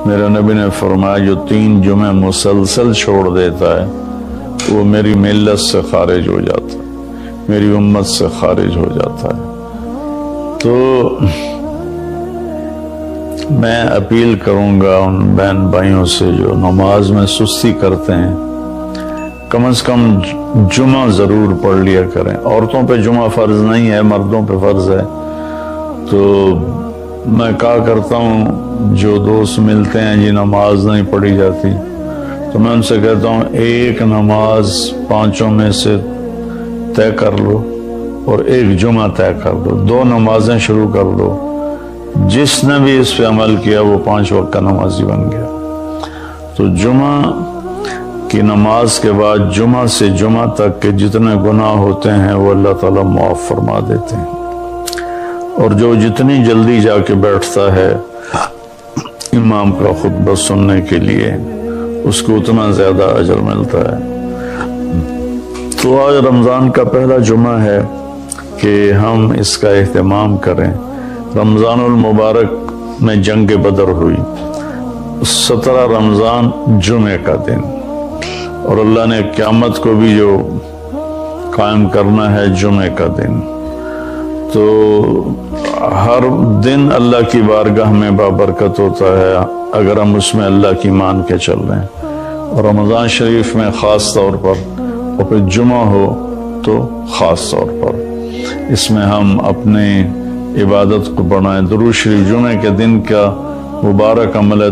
میرے نبی نے فرمایا جو 3 جمعے مسلسل چھوڑ دیتا ہے وہ میری ملت سے خارج ہو جاتا ہے، میری امت سے خارج ہو جاتا ہے۔ تو میں اپیل کروں گا ان بہن بھائیوں سے جو نماز میں سستی کرتے ہیں، کم از کم جمعہ ضرور پڑھ لیا کریں۔ عورتوں پہ جمعہ فرض نہیں ہے، مردوں پہ فرض ہے۔ تو میں کہا کرتا ہوں جو دوست ملتے ہیں جی نماز نہیں پڑھی جاتی، تو میں ان سے کہتا ہوں ایک نماز 5 میں سے طے کر لو اور ایک جمعہ طے کر دو، 2 نمازیں شروع کر دو۔ جس نے بھی اس پہ عمل کیا وہ 5 وقت کا نمازی بن گیا۔ تو جمعہ کی نماز کے بعد جمعہ سے جمعہ تک کے جتنے گناہ ہوتے ہیں وہ اللہ تعالیٰ معاف فرما دیتے ہیں، اور جو جتنی جلدی جا کے بیٹھتا ہے امام کا خطبہ سننے کے لیے اس کو اتنا زیادہ اجر ملتا ہے۔ تو آج رمضان کا پہلا جمعہ ہے کہ ہم اس کا اہتمام کریں۔ رمضان المبارک میں جنگ بدر ہوئی، 17 رمضان جمعے کا دن، اور اللہ نے قیامت کو بھی جو قائم کرنا ہے جمعے کا دن۔ تو ہر دن اللہ کی بارگاہ میں بابرکت ہوتا ہے اگر ہم اس میں اللہ کی مان کے چل رہے ہیں، اور رمضان شریف میں خاص طور پر، اور پھر جمعہ ہو تو خاص طور پر اس میں ہم اپنی عبادت کو بڑھائیں۔ درود شریف جمعے کے دن کا مبارک عمل ہے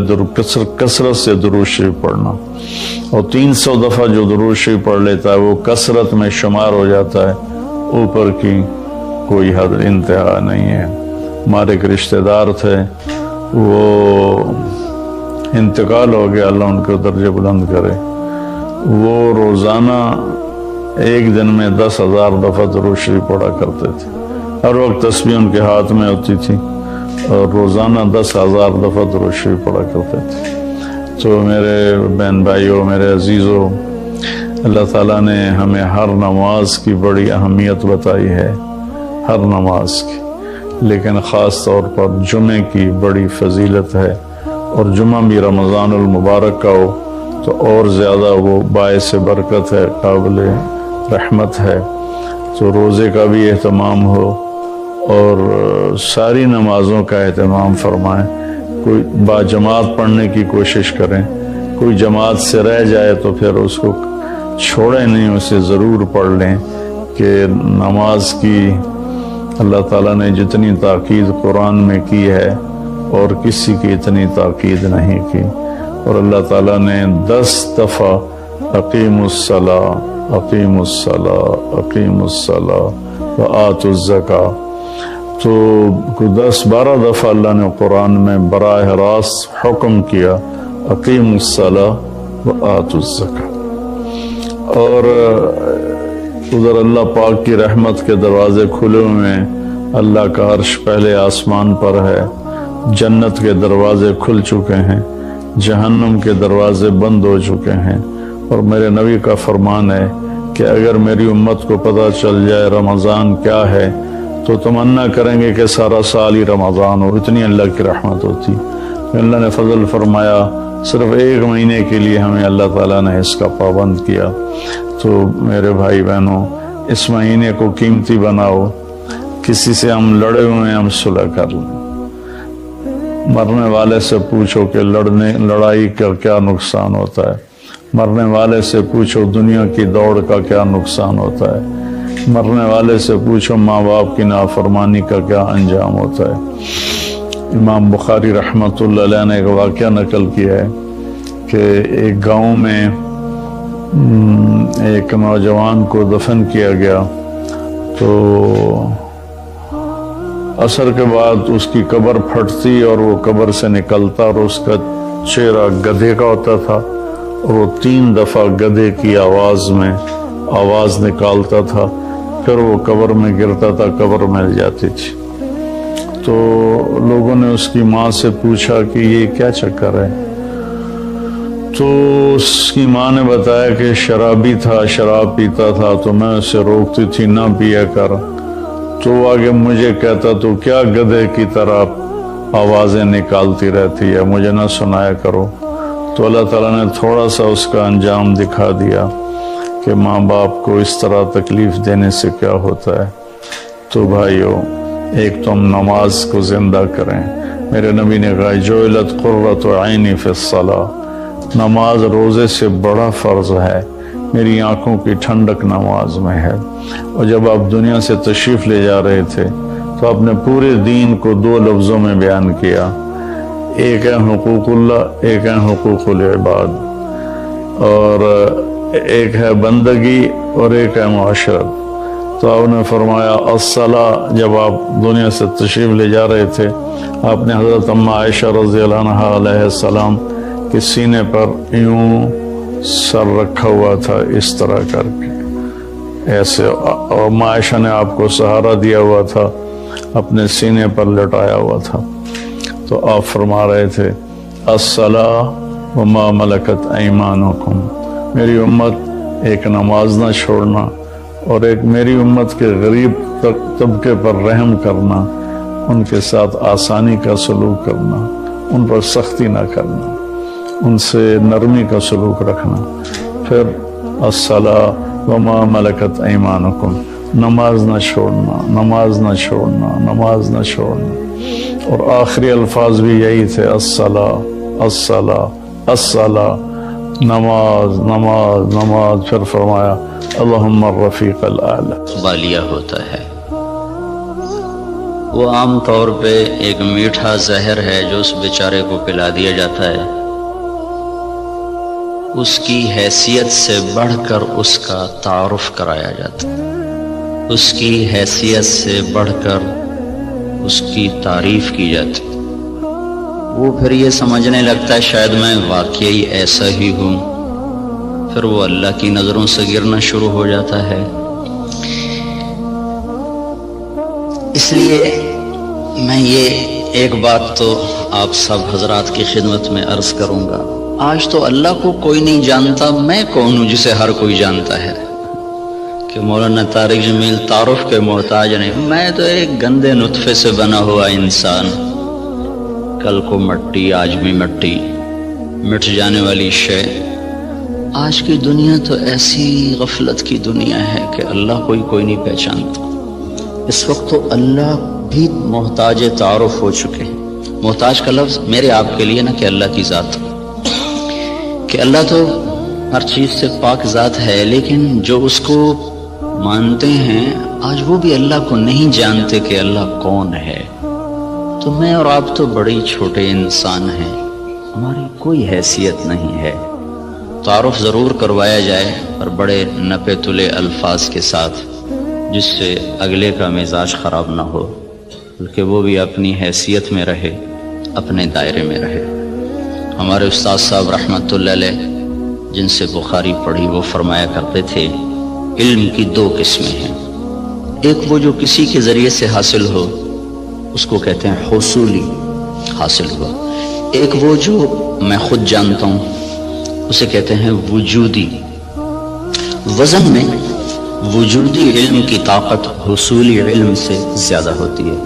کثرت سے درود شریف پڑھنا، اور 300 دفعہ جو درود شریف پڑھ لیتا ہے وہ کثرت میں شمار ہو جاتا ہے، اوپر کی کوئی حد انتہا نہیں ہے۔ ہمارے ایک رشتہ دار تھے، وہ انتقال ہو گیا، اللہ ان کو درجہ بلند کرے۔ وہ روزانہ ایک دن میں 10,000 دفعہ درود شریف پڑھا کرتے تھے، ہر وقت تسبیح ان کے ہاتھ میں ہوتی تھی، اور روزانہ 10,000 دفعہ درود شریف پڑھا کرتے تھے۔ تو میرے بہن بھائیوں، میرے عزیزوں، اللہ تعالیٰ نے ہمیں ہر نماز کی بڑی اہمیت بتائی ہے، ہر نماز کی، لیکن خاص طور پر جمعے کی بڑی فضیلت ہے، اور جمعہ بھی رمضان المبارک کا ہو تو اور زیادہ وہ باعث برکت ہے، قابل رحمت ہے۔ تو روزے کا بھی اہتمام ہو اور ساری نمازوں کا اہتمام فرمائیں، کوئی با جماعت پڑھنے کی کوشش کریں، کوئی جماعت سے رہ جائے تو پھر اس کو چھوڑیں نہیں، اسے ضرور پڑھ لیں، کہ نماز کی اللہ تعالیٰ نے جتنی تاکید قرآن میں کی ہے اور کسی کی اتنی تاکید نہیں کی۔ اور اللہ تعالیٰ نے 10 دفعہ اقیم الصلاۃ اقیم الصلاۃ اقیم الصلاۃ وآتوا الزکاۃ، تو 10-12 دفعہ اللہ نے قرآن میں براہ راست حکم کیا اقیم الصلاۃ وآتوا الزکاۃ۔ اور ادھر اللہ پاک کی رحمت کے دروازے کھلے ہوئے ہیں، اللہ کا عرش پہلے آسمان پر ہے، جنت کے دروازے کھل چکے ہیں، جہنم کے دروازے بند ہو چکے ہیں۔ اور میرے نبی کا فرمان ہے کہ اگر میری امت کو پتہ چل جائے رمضان کیا ہے تو تمنا کریں گے کہ سارا سال ہی رمضان ہو، اتنی اللہ کی رحمت ہوتی۔ اللہ نے فضل فرمایا، صرف 1 مہینے کے لیے ہمیں اللہ تعالیٰ نے اس کا پابند کیا۔ تو میرے بھائی بہنوں، اس مہینے کو قیمتی بناؤ، کسی سے ہم لڑے ہوئے ہیں ہم صلح کر لیں، مرنے والے سے پوچھو کہ لڑائی کا کیا نقصان ہوتا ہے، مرنے والے سے پوچھو دنیا کی دوڑ کا کیا نقصان ہوتا ہے، مرنے والے سے پوچھو ماں باپ کی نافرمانی کا کیا انجام ہوتا ہے۔ امام بخاری رحمۃ اللہ علیہ نے ایک واقعہ نقل کیا ہے کہ ایک گاؤں میں ایک نوجوان کو دفن کیا گیا، تو عصر کے بعد اس کی قبر پھٹتی اور وہ قبر سے نکلتا، اور اس کا چہرہ گدھے کا ہوتا تھا، اور وہ 3 دفعہ گدھے کی آواز میں آواز نکالتا تھا، پھر وہ قبر میں گرتا تھا، قبر مل جاتی تھی۔ تو لوگوں نے اس کی ماں سے پوچھا کہ یہ کیا چکر ہے؟ تو اس کی ماں نے بتایا کہ شرابی تھا، شراب پیتا تھا، تو میں اسے روکتی تھی نہ پیا کر، تو آگے مجھے کہتا تو کیا گدھے کی طرح آوازیں نکالتی رہتی ہے، مجھے نہ سنایا کرو۔ تو اللہ تعالیٰ نے تھوڑا سا اس کا انجام دکھا دیا کہ ماں باپ کو اس طرح تکلیف دینے سے کیا ہوتا ہے۔ تو بھائیو، ایک تو ہم نماز کو زندہ کریں۔ میرے نبی نے کہا جعلت قرۃ عینی فی الصلاۃ، نماز روزے سے بڑا فرض ہے، میری آنکھوں کی ٹھنڈک نماز میں ہے۔ اور جب آپ دنیا سے تشریف لے جا رہے تھے تو آپ نے پورے دین کو 2 لفظوں میں بیان کیا، ایک ہے حقوق اللہ، ایک ہے حقوق العباد، اور ایک ہے بندگی اور ایک ہے معاشرت۔ تو آپ نے فرمایا الصلاۃ، جب آپ دنیا سے تشریف لے جا رہے تھے آپ نے حضرت اما عائشہ رضی اللہ عنہ علیہ السلام کے سینے پر یوں سر رکھا ہوا تھا، اس طرح کر کے ایسے، اور اما عائشہ نے آپ کو سہارا دیا ہوا تھا، اپنے سینے پر لٹایا ہوا تھا۔ تو آپ فرما رہے تھے الصلاۃ وما ملکت ایمانکم، میری امت ایک نماز نہ چھوڑنا، اور ایک میری امت کے غریب طبقے پر رحم کرنا، ان کے ساتھ آسانی کا سلوک کرنا، ان پر سختی نہ کرنا، ان سے نرمی کا سلوک رکھنا۔ پھر الصلاۃ وما ملکت ایمانکم، نماز نہ چھوڑنا، نماز نہ چھوڑنا، نماز نہ چھوڑنا۔ اور آخری الفاظ بھی یہی تھے، الصلاۃ الصلاۃ الصلاۃ، نماز نماز نماز۔ پھر فرمایا اللہم الرفیق الاعلی۔ والیہ ہوتا ہے، وہ عام طور پہ ایک میٹھا زہر ہے جو اس بیچارے کو پلا دیا جاتا ہے، اس کی حیثیت سے بڑھ کر اس کا تعارف کرایا جاتا ہے، اس کی حیثیت سے بڑھ کر اس کی تعریف کی جاتی، وہ پھر یہ سمجھنے لگتا ہے شاید میں واقعی ایسا ہی ہوں، پھر وہ اللہ کی نظروں سے گرنا شروع ہو جاتا ہے۔ اس لیے میں یہ ایک بات تو آپ سب حضرات کی خدمت میں عرض کروں گا، آج تو اللہ کو کوئی نہیں جانتا، میں کون ہوں جسے ہر کوئی جانتا ہے کہ مولانا طارق جمیل تعارف کے محتاج نہیں، میں تو ایک گندے نطفے سے بنا ہوا انسان، کل کو مٹی آج بھی مٹی، مٹ جانے والی شے۔ آج کی دنیا تو ایسی غفلت کی دنیا ہے کہ اللہ کوئی نہیں پہچانتا۔ اس وقت تو اللہ بھی محتاج تعارف ہو چکے ہیں۔ محتاج کا لفظ میرے آپ کے لیے نہ کہ اللہ کی ذات، کہ اللہ تو ہر چیز سے پاک ذات ہے، لیکن جو اس کو مانتے ہیں آج وہ بھی اللہ کو نہیں جانتے کہ اللہ کون ہے۔ تو میں اور آپ تو بڑے چھوٹے انسان ہیں، ہماری کوئی حیثیت نہیں ہے۔ تعارف ضرور کروایا جائے اور بڑے نپے تلے الفاظ کے ساتھ، جس سے اگلے کا مزاج خراب نہ ہو، بلکہ وہ بھی اپنی حیثیت میں رہے، اپنے دائرے میں رہے۔ ہمارے استاد صاحب رحمۃ اللہ علیہ جن سے بخاری پڑھی، وہ فرمایا کرتے تھے علم کی 2 قسمیں ہیں، ایک وہ جو کسی کے ذریعے سے حاصل ہو، اس کو کہتے ہیں حصولی، حاصل ہوا، ایک وہ جو میں خود جانتا ہوں، اسے کہتے ہیں وجودی۔ وزن میں وجودی علم کی طاقت حصولی علم سے زیادہ ہوتی ہے۔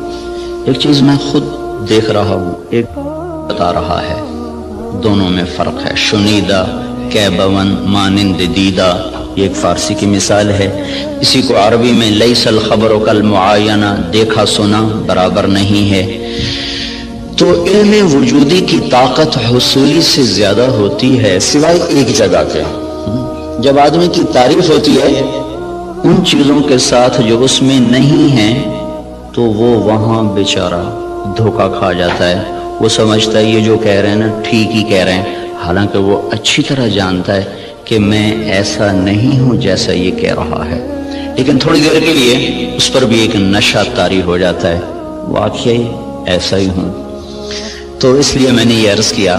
ایک چیز میں خود دیکھ رہا ہوں، ایک بتا رہا ہے، دونوں میں فرق ہے۔ شنیدہ کیبون مانند دیدہ، یہ ایک فارسی کی مثال ہے، اسی کو عربی میں لیس الخبر کالمعاینہ، دیکھا سنا برابر نہیں ہے۔ تو علم وجودی کی طاقت حصولی سے زیادہ ہوتی ہے، سوائے ایک جگہ کے، جب آدمی کی تعریف ہوتی ہے ان چیزوں کے ساتھ جو اس میں نہیں ہیں، تو وہ وہاں بیچارہ دھوکہ کھا جاتا ہے، وہ سمجھتا ہے یہ جو کہہ رہے ہیں نا ٹھیک ہی کہہ رہے ہیں، حالانکہ وہ اچھی طرح جانتا ہے کہ میں ایسا نہیں ہوں جیسا یہ کہہ رہا ہے، لیکن تھوڑی دیر کے لیے اس پر بھی ایک نشہ طاری ہو جاتا ہے، واقعی ایسا ہی ہوں۔ تو اس لیے میں نے یہ عرض کیا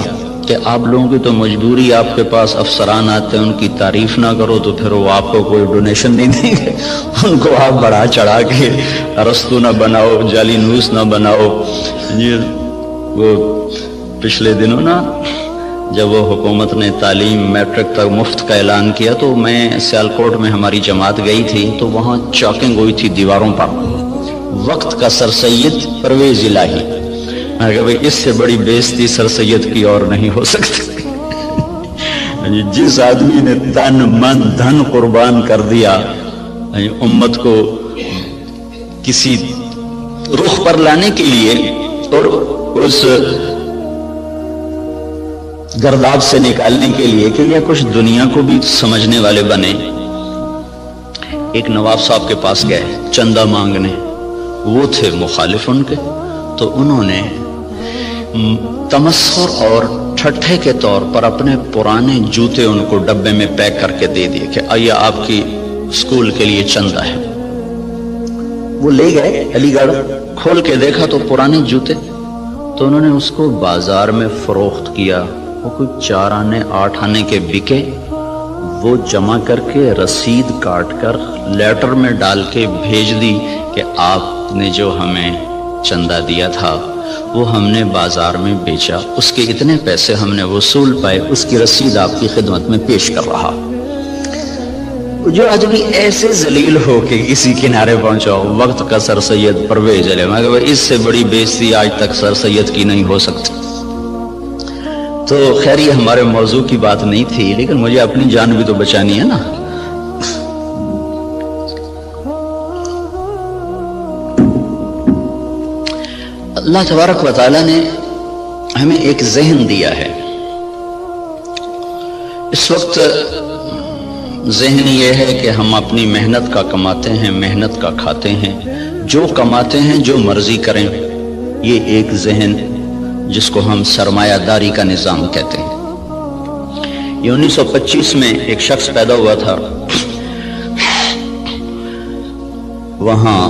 کہ آپ لوگوں کی تو مجبوری، آپ کے پاس افسران آتے ہیں، ان کی تعریف نہ کرو تو پھر وہ آپ کو کوئی ڈونیشن نہیں دیں گے، ان کو آپ بڑھا چڑھا کے ارسطو نہ بناؤ، جعلی نوس نہ بناؤ۔ یہ وہ پچھلے دنوں نا جب وہ حکومت نے تعلیم میٹرک تک مفت کا اعلان کیا، تو میں سیالکوٹ میں ہماری جماعت گئی تھی، تو وہاں چاکنگ ہوئی تھی دیواروں پر، وقت کا سر سید پرویز الہی، اگر بھائی اس سے بڑی بےزتی سر سید کی اور نہیں ہو سکتی۔ جس آدمی نے تن من دھن قربان کر دیا امت کو کسی رخ پر لانے کے لیے اور اس گرداب سے نکالنے کے لیے کہ یہ کچھ دنیا کو بھی سمجھنے والے بنے۔ ایک نواب صاحب کے پاس گئے چندہ مانگنے، وہ تھے مخالف ان کے، تو انہوں نے تمسخر اور ٹھٹھے کے طور پر اپنے پرانے جوتے ان کو ڈبے میں پیک کر کے دے دیے کہ آئیے آپ کی اسکول کے لیے چندہ ہے۔ وہ لے گئے علی گڑھ، کھول کے دیکھا تو پرانے جوتے، تو انہوں نے اس کو بازار میں فروخت کیا۔ وہ کوئی 4 آنے 8 آنے کے بکے، وہ جمع کر کے رسید کاٹ کر لیٹر میں ڈال کے بھیج دی کہ آپ نے جو ہمیں چندہ دیا تھا وہ ہم نے بازار میں بیچا، اس کے اتنے پیسے ہم نے وصول پائے، اس کی رسید آپ کی خدمت میں پیش کر رہا۔ جو آدمی ایسے ذلیل ہو کے کسی کنارے پہنچا ہو، وقت کا سر سید پرویز علیہ، مگر اس سے بڑی بےزتی آج تک سر سید کی نہیں ہو سکتی۔ تو خیر یہ ہمارے موضوع کی بات نہیں تھی، لیکن مجھے اپنی جان بھی تو بچانی ہے نا۔ اللہ تبارک و تعالیٰ نے ہمیں ایک ذہن دیا ہے۔ اس وقت ذہن یہ ہے کہ ہم اپنی محنت کا کماتے ہیں، محنت کا کھاتے ہیں، جو کماتے ہیں جو مرضی کریں، یہ ایک ذہن جس کو ہم سرمایہ داری کا نظام کہتے ہیں۔ یہ 1925 میں ایک شخص پیدا ہوا تھا وہاں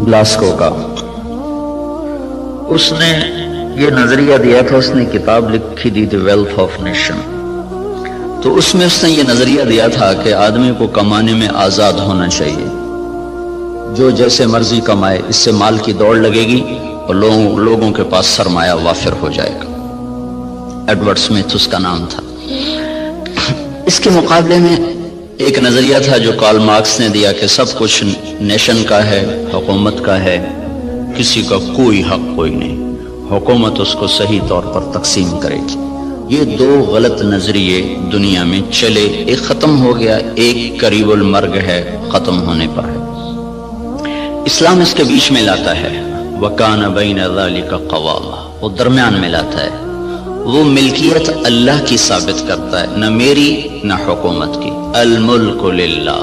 گلاسکو کا، اس نے یہ نظریہ دیا تھا، اس نے کتاب لکھی دی دی ویلتھ آف نیشن، تو اس میں اس نے یہ نظریہ دیا تھا کہ آدمی کو کمانے میں آزاد ہونا چاہیے، جو جیسے مرضی کمائے، اس سے مال کی دوڑ لگے گی اور لوگوں کے پاس سرمایہ وافر ہو جائے گا۔ ایڈورڈ سمتھ اس کا نام تھا۔ اس کے مقابلے میں ایک نظریہ تھا جو کارل مارکس نے دیا کہ سب کچھ نیشن کا ہے، حکومت کا ہے، کسی کا کوئی حق کوئی نہیں، حکومت اس کو صحیح طور پر تقسیم کرے گی۔ یہ 2 غلط نظریے دنیا میں چلے، ایک ختم ہو گیا، ایک قریب المرگ ہے، ختم ہونے پر ہے۔ اسلام اس کے بیچ میں لاتا ہے، وَكَانَ بَيْنَ ذَلِكَ قَوَامًا، وہ درمیان میں لاتا ہے، وہ ملکیت اللہ کی ثابت کرتا ہے، نہ میری نہ حکومت کی۔ الملک للہ۔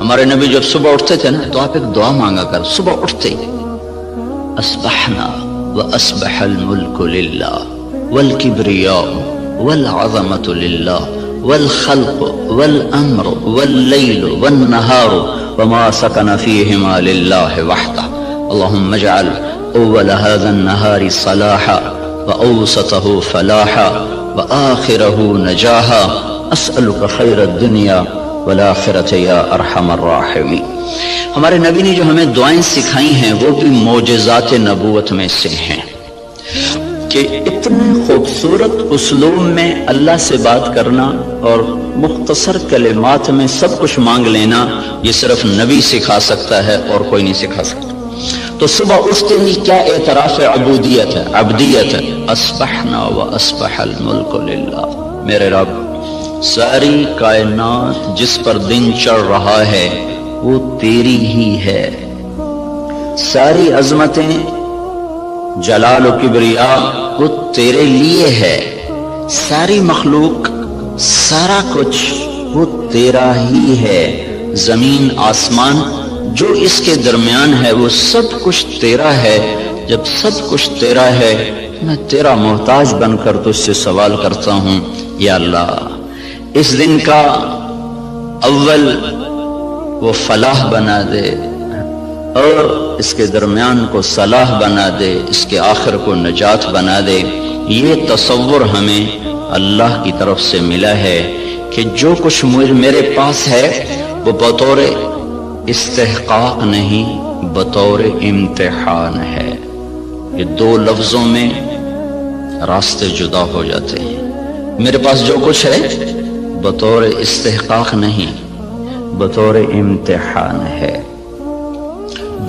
ہمارے نبی جب صبح اٹھتے تھے نا تو آپ ایک دعا مانگا کر، صبح اٹھتے ہی اصبحنا واصبح الملک للہ والکبریاء والعظمۃ للہ والخلق والامر واللیل والنہار وما سکن فیہما للہ وحدہ اللہم اجعل اول هذا النہار صلاحا واوسطہ فلاحا وآخرہ نجاحا اسألک خیر الدنیا والآخرۃ یا ارحم الراحمین۔ ہمارے نبی نے جو ہمیں دعائیں سکھائی ہیں وہ بھی معجزات نبوت میں سے ہیں کہ اتنے خوبصورت اسلوب میں اللہ سے بات کرنا اور مختصر کلمات میں سب کچھ مانگ لینا، یہ صرف نبی سکھا سکتا ہے اور کوئی نہیں سکھا سکتا۔ تو صبح اٹھتے ہی کیا اعتراف عبودیت ہے، عبدیت ہے، اصبحنا واصبح الملک للہ۔ میرے رب، ساری کائنات جس پر دن چڑھ رہا ہے وہ تیری ہی ہے، ساری عظمتیں جلال و کبریا وہ تیرے لیے ہے، ساری مخلوق سارا کچھ وہ تیرا ہی ہے، زمین آسمان جو اس کے درمیان ہے وہ سب کچھ تیرا ہے۔ جب سب کچھ تیرا ہے میں تیرا محتاج بن کر تجھ سے سوال کرتا ہوں، یا اللہ اس دن کا اول وہ فلاح بنا دے اور اس کے درمیان کو صلاح بنا دے، اس کے آخر کو نجات بنا دے۔ یہ تصور ہمیں اللہ کی طرف سے ملا ہے کہ جو کچھ میرے پاس ہے وہ بطور استحقاق نہیں، بطور امتحان ہے۔ یہ 2 لفظوں میں راستے جدا ہو جاتے ہیں۔ میرے پاس جو کچھ ہے بطور استحقاق نہیں، بطور امتحان ہے۔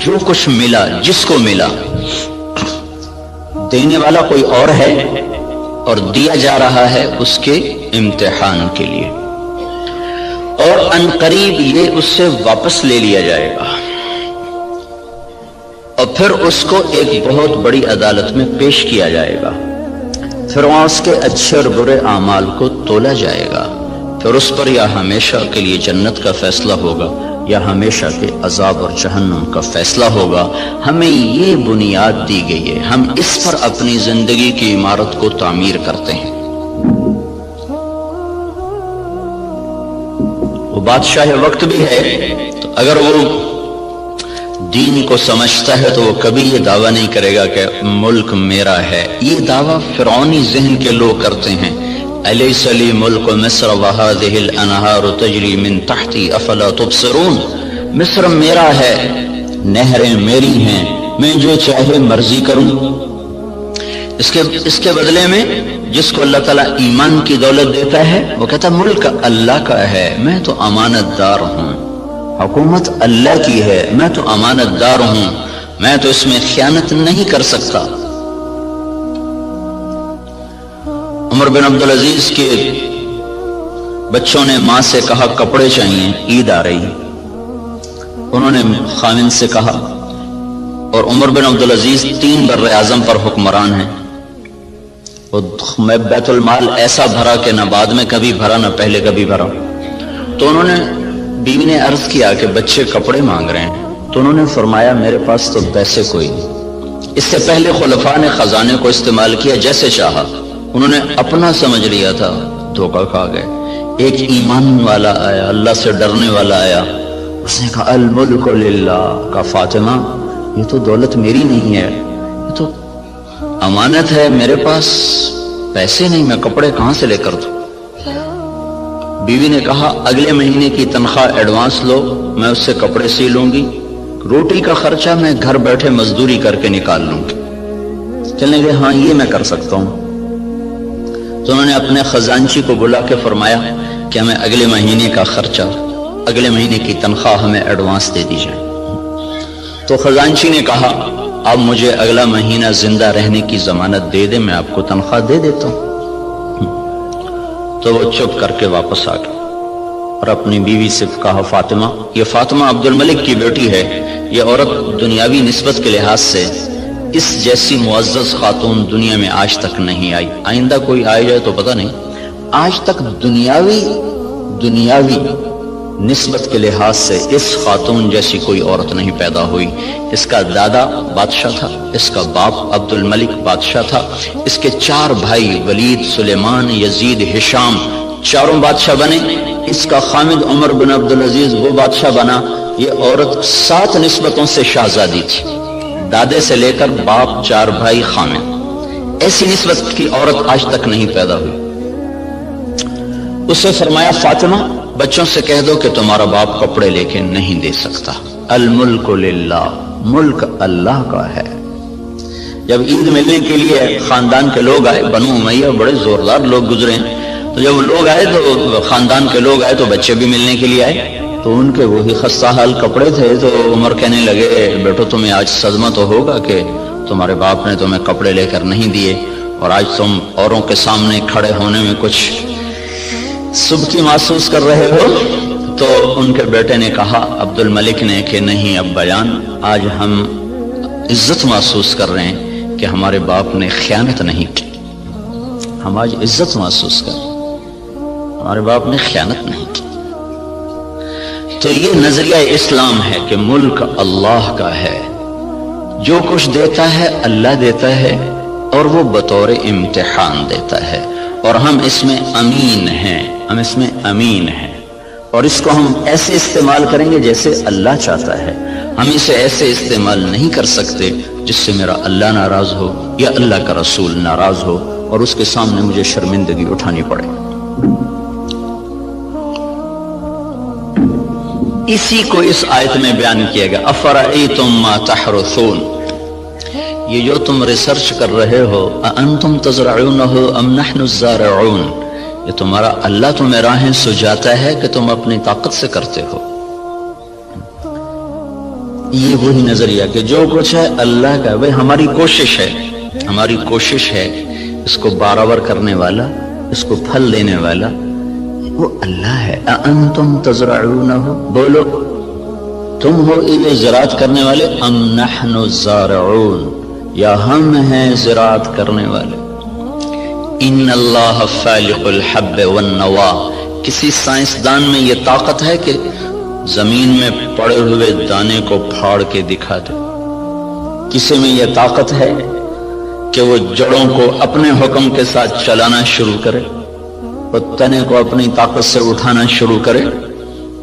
جو کچھ ملا، جس کو ملا، دینے والا کوئی اور ہے اور دیا جا رہا ہے اس کے امتحان کے لیے، اور عنقریب یہ اس سے واپس لے لیا جائے گا اور پھر اس کو ایک بہت بڑی عدالت میں پیش کیا جائے گا، پھر وہاں اس کے اچھے اور برے اعمال کو تولا جائے گا، پھر اس پر یا ہمیشہ کے لیے جنت کا فیصلہ ہوگا یا ہمیشہ کے عذاب اور جہنم کا فیصلہ ہوگا۔ ہمیں یہ بنیاد دی گئی ہے، ہم اس پر اپنی زندگی کی عمارت کو تعمیر کرتے ہیں۔ وہ بادشاہ وقت بھی ہے، تو اگر وہ دین کو سمجھتا ہے تو وہ کبھی یہ دعویٰ نہیں کرے گا کہ ملک میرا ہے۔ یہ دعویٰ فرعونی ذہن کے لوگ کرتے ہیں، الیس لی ملک مصر وہذہ الانہار تجری من تحتی افلا تبصرون، مصر میرا ہے، نہریں میری ہیں، میں جو چاہے مرضی کروں۔ اس کے بدلے میں جس کو اللہ تعالیٰ ایمان کی دولت دیتا ہے وہ کہتا ہے ملک اللہ کا ہے، میں تو امانت دار ہوں، حکومت اللہ کی ہے، میں تو امانت دار ہوں، میں تو اس میں خیانت نہیں کر سکتا۔ عمر بن عبدالعزیز کے بچوں نے ماں سے کہا کپڑے چاہیے، عید آ رہی، انہوں نے خاوند سے کہا، اور عمر بن عبدالعزیز 3 بر اعظم پر حکمران ہیں، میں بیت المال ایسا بھرا کہ نہ بعد میں کبھی بھرا نہ پہلے کبھی بھرا۔ تو انہوں نے بیوی نے عرض کیا کہ بچے کپڑے مانگ رہے ہیں، تو انہوں نے فرمایا میرے پاس تو پیسے کوئی نہیں۔ اس سے پہلے خلفاء نے خزانے کو استعمال کیا جیسے چاہا، انہوں نے اپنا سمجھ لیا تھا، دھوکہ کھا گئے۔ ایک ایمان والا آیا، اللہ سے ڈرنے والا آیا، اس نے کہا الملک للہ، کہا فاطمہ یہ تو دولت میری نہیں ہے، یہ تو امانت ہے، میرے پاس پیسے نہیں، میں کپڑے کہاں سے لے کر دوں؟ بیوی نے کہا اگلے مہینے کی تنخواہ ایڈوانس لو، میں اس سے کپڑے سی لوں گی، روٹی کا خرچہ میں گھر بیٹھے مزدوری کر کے نکال لوں گی۔ چلنے گئے، ہاں یہ میں کر سکتا ہوں۔ تو انہوں نے اپنے خزانچی کو بلا کے فرمایا کہ ہمیں اگلے مہینے کا خرچہ، اگلے مہینے کی تنخواہ ہمیں ایڈوانس دے دی جائے۔ تو خزانچی نے کہا اب مجھے اگلا مہینہ زندہ رہنے کی ضمانت دے دے، میں آپ کو تنخواہ دے دیتا ہوں۔ تو وہ چپ کر کے واپس آ گئے اور اپنی بیوی سے کہا فاطمہ، یہ فاطمہ عبد الملک کی بیٹی ہے، یہ عورت دنیاوی نسبت کے لحاظ سے اس جیسی معزز خاتون دنیا میں آج تک نہیں آئی، آئندہ کوئی آئے جائے تو پتہ نہیں، آج تک دنیاوی نسبت کے لحاظ سے اس خاتون جیسی کوئی عورت نہیں پیدا ہوئی۔ اس کا دادا بادشاہ تھا، اس کا باپ عبد الملک بادشاہ تھا، اس کے 4 بھائی ولید، سلیمان، یزید، ہشام، چاروں بادشاہ بنے، اس کا خامد عمر بن عبدالعزیز وہ بادشاہ بنا۔ یہ عورت 7 نسبتوں سے شہزادی تھی، دادے سے لے کر باپ، 4 بھائی، خامد، ایسی نسبت کی عورت آج تک نہیں پیدا ہوئی۔ اسے فرمایا فاطمہ بچوں سے کہہ دو کہ تمہارا باپ کپڑے لے کے نہیں دے سکتا، الملک للہ، ملک اللہ کا ہے۔ جب عید ملنے کے لیے خاندان کے لوگ آئے، بنو امیہ بڑے زوردار لوگ گزرے ہیں، تو جب لوگ آئے تو خاندان کے لوگ آئے تو بچے بھی ملنے کے لیے آئے، تو ان کے وہی خستہ حال کپڑے تھے۔ تو عمر کہنے لگے بیٹو تمہیں آج صدمہ تو ہوگا کہ تمہارے باپ نے تمہیں کپڑے لے کر نہیں دیے، اور آج تم اوروں کے سامنے کھڑے ہونے میں کچھ سبکی محسوس کر رہے ہو۔ تو ان کے بیٹے نے کہا عبد الملک نے کہ نہیں ابا جان، آج ہم عزت محسوس کر رہے ہیں کہ ہمارے باپ نے خیانت نہیں کی، ہم آج عزت محسوس کر رہے ہیں، ہمارے باپ نے خیانت نہیں کی۔ تو یہ نظریہ اسلام ہے کہ ملک اللہ کا ہے، جو کچھ دیتا ہے اللہ دیتا ہے، اور وہ بطور امتحان دیتا ہے، اور ہم اس میں امین ہیں، ہم اس میں امین ہیں، اور اس کو ہم ایسے استعمال کریں گے جیسے اللہ چاہتا ہے۔ ہم اسے ایسے استعمال نہیں کر سکتے جس سے میرا اللہ ناراض ہو یا اللہ کا رسول ناراض ہو اور اس کے سامنے مجھے شرمندگی اٹھانی پڑے۔ اسی کو اس آیت میں بیان کیا گیا، افرأیتم ما تحرثون، یہ جو تم ریسرچ کر رہے ہو، اانتم تزرعونہ ام نحن الزارعون، یہ تمہارا اللہ تمہیں راہیں سجاتا ہے کہ تم اپنی طاقت سے کرتے ہو۔ یہ وہی نظریہ کہ جو کچھ ہے اللہ کا، بھئی ہماری کوشش ہے، ہماری کوشش ہے اس کو برابر کرنے والا، اس کو پھل دینے والا وہ اللہ ہے۔ اَأَنْتُمْ تَزْرَعُونَهُ، بولو تم ہو یہ زراعت کرنے والے، ام نحن الزارعون، یا ہم ہیں زراعت کرنے والے۔ ان اللہ فالق الحب والنوا، کسی سائنسدان میں یہ طاقت ہے کہ زمین میں پڑے ہوئے دانے کو پھاڑ کے دکھا دے؟ کسی میں یہ طاقت ہے کہ وہ جڑوں کو اپنے حکم کے ساتھ چلانا شروع کرے، وہ تنے کو اپنی طاقت سے اٹھانا شروع کرے؟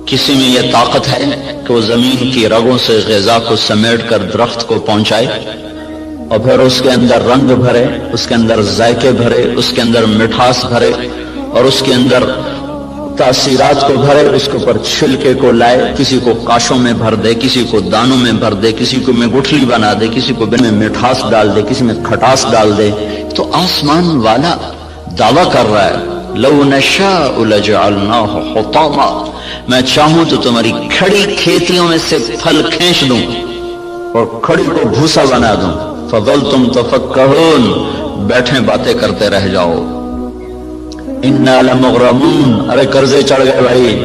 کسی میں یہ طاقت ہے کہ وہ زمین کی رگوں سے غذا کو سمیٹ کر درخت کو پہنچائے اور پھر اس کے اندر رنگ بھرے، اس کے اندر ذائقے بھرے، اس کے اندر مٹھاس بھرے اور اس کے اندر تاثیرات کو بھرے، اس کے اوپر چھلکے کو لائے، کسی کو کاشوں میں بھر دے، کسی کو دانوں میں بھر دے، کسی کو میں گٹھلی بنا دے، کسی کو میں مٹھاس ڈال دے، کسی میں کھٹاس ڈال دے؟ تو آسمان والا دعویٰ کر رہا ہے لو نشاء لجعلناہ حطاما، میں چاہوں تو تمہاری کھڑی کھیتیوں میں سے پھل کھینچ دوں اور کھڑی کو بھوسا بنا دوں، فظلتم تفکہون، بیٹھے باتیں کرتے رہ جاؤ۔ انا لمغرمون، ارے قرضے چڑھ گئے بھائی،